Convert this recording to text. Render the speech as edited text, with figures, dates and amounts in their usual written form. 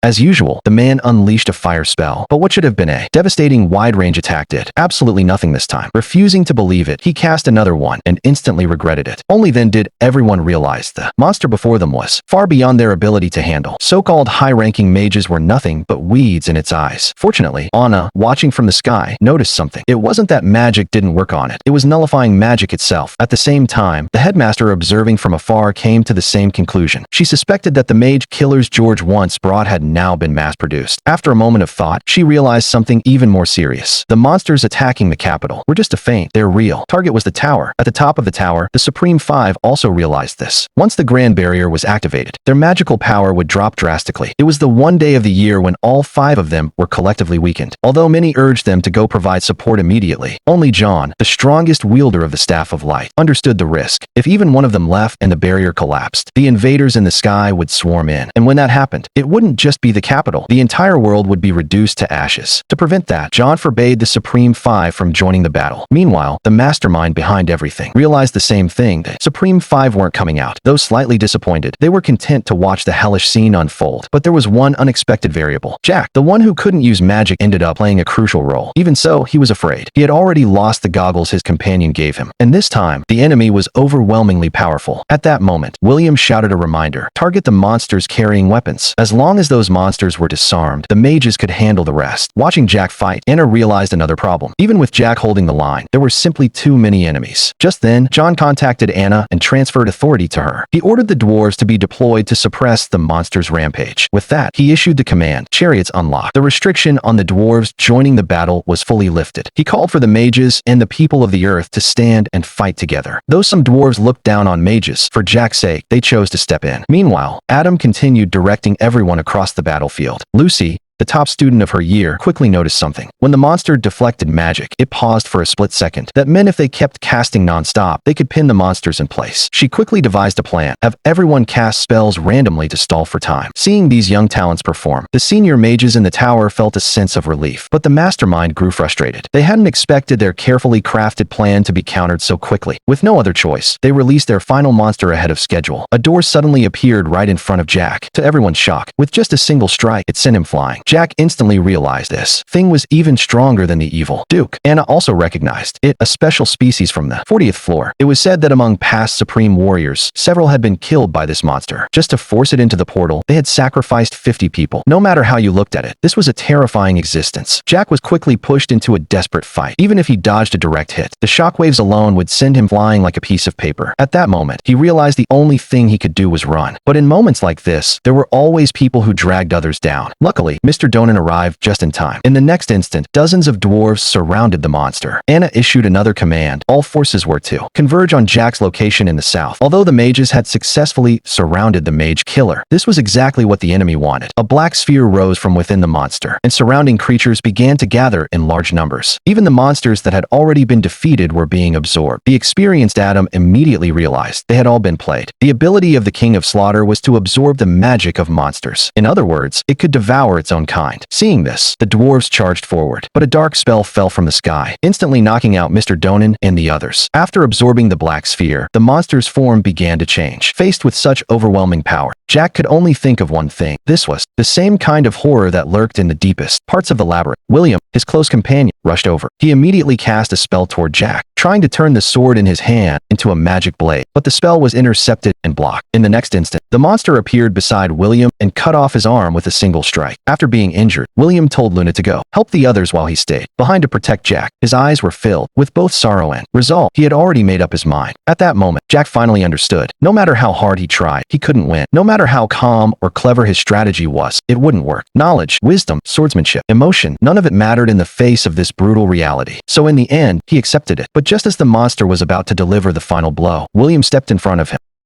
As usual, the man unleashed a fire spell, but what should have been a devastating wide-range attack did absolutely nothing this time. Refusing to believe it, he cast another one and instantly regretted it. Only then did everyone realize the monster before them was far beyond their ability to handle. So-called high-ranking mages were nothing but weeds in its eyes. Fortunately, Anna, watching from the sky, noticed something. It wasn't that magic didn't work on it. It was nullifying magic itself. At the same time, the headmaster, observing from afar, came to the same conclusion. She suspected that the mage killers George once brought had now been mass-produced. After a moment of thought, she realized something even more serious. The monsters attacking the capital were just a feint. They're real. Target was the tower. At the top of the tower, the Supreme Five also realized this. Once the Grand Barrier was activated, their magical power would drop drastically. It was the one day of the year when all five of them were collectively weakened. Although many urged them to go provide support immediately, only John, the strongest wielder of the Staff of Light, understood the risk. If even one of them left and the barrier collapsed, the invaders in the sky would swarm in. And when that happened, it wouldn't just be the capital. The entire world would be reduced to ashes. To prevent that, John forbade the Supreme Five from joining the battle. Meanwhile, the mastermind behind everything realized the same thing. The Supreme Five weren't coming out. Though slightly disappointed, they were content to watch the hellish scene unfold. But there was one unexpected variable. Jack, the one who couldn't use magic, ended up playing a crucial role. Even so, he was afraid. He had already lost the goggles his companion gave him. And this time, the enemy was overwhelmingly powerful. At that moment, William shouted a reminder. Target the monsters carrying weapons. As long as those monsters were disarmed, the mages could handle the rest. Watching Jack fight, Anna realized another problem. Even with Jack holding the line, there were simply too many enemies. Just then, John contacted Anna and transferred authority to her. He ordered the dwarves to be deployed to suppress the monsters' rampage. With that, he issued the command, chariots unlocked. The restriction on the dwarves joining the battle was fully lifted. He called for the mages and the people of the earth to stand and fight together. Though some dwarves looked down on mages, for Jack's sake, they chose to step in. Meanwhile, Adam continued directing everyone across the battlefield. Lucy, the top student of her year, quickly noticed something. When the monster deflected magic, it paused for a split second. That meant if they kept casting non-stop, they could pin the monsters in place. She quickly devised a plan. Have everyone cast spells randomly to stall for time. Seeing these young talents perform, the senior mages in the tower felt a sense of relief. But the mastermind grew frustrated. They hadn't expected their carefully crafted plan to be countered so quickly. With no other choice, they released their final monster ahead of schedule. A door suddenly appeared right in front of Jack. To everyone's shock, with just a single strike, it sent him flying. Jack instantly realized this thing was even stronger than the evil Duke. Anna also recognized it, a special species from the 40th floor. It was said that among past supreme warriors, several had been killed by this monster. Just to force it into the portal, they had sacrificed 50 people. No matter how you looked at it, this was a terrifying existence. Jack was quickly pushed into a desperate fight. Even if he dodged a direct hit, the shockwaves alone would send him flying like a piece of paper. At that moment, he realized the only thing he could do was run. But in moments like this, there were always people who dragged others down. Luckily, Mr. Donan arrived just in time. In the next instant, dozens of dwarves surrounded the monster. Anna issued another command. All forces were to converge on Jack's location in the south. Although the mages had successfully surrounded the mage killer, this was exactly what the enemy wanted. A black sphere rose from within the monster, and surrounding creatures began to gather in large numbers. Even the monsters that had already been defeated were being absorbed. The experienced Adam immediately realized they had all been played. The ability of the King of Slaughter was to absorb the magic of monsters. In other words, it could devour its own kind. Seeing this, the dwarves charged forward, but a dark spell fell from the sky, instantly knocking out Mr. Donan and the others. After absorbing the black sphere, the monster's form began to change. Faced with such overwhelming power, Jack could only think of one thing. This was the same kind of horror that lurked in the deepest parts of the labyrinth. William, his close companion, rushed over. He immediately cast a spell toward Jack, trying to turn the sword in his hand into a magic blade, but the spell was intercepted and blocked. In the next instant, the monster appeared beside William and cut off his arm with a single strike. After being injured, William told Luna to go help the others while he stayed behind to protect Jack. His eyes were filled with both sorrow and resolve. He had already made up his mind. At that moment, Jack finally understood. No matter how hard he tried, he couldn't win. No matter how calm or clever his strategy was, it wouldn't work. Knowledge, wisdom, swordsmanship, emotion, none of it mattered in the face of this brutal reality. So in the end, he accepted it. But just as the monster was about to deliver the final blow, William stepped in front of him.